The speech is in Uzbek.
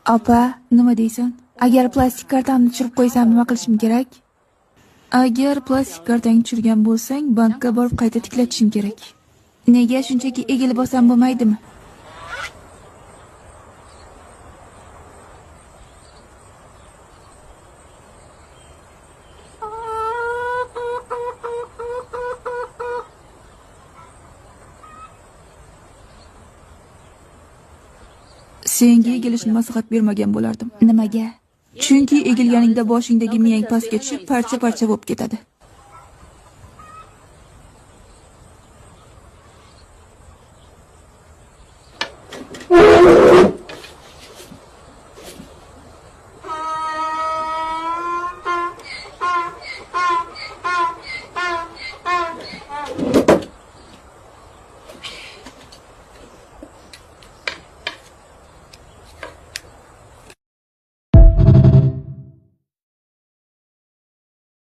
Opa, nima deysan? Agar plastik kartamni tushirib qo'ysam, nima qilishim kerak? Agar plastik kartangni tushirgan bo'lsang, bankka borib qayta tiklatishim kerak. Nega shunchaki egilib bosam bo'lmaydimi? Senga egilishni maslahat bermagan bo'lardim. Nimaga? Chunki egilganingda boshingdagi miyang pastga tushib, parcha-parcha bo'lib ketadi.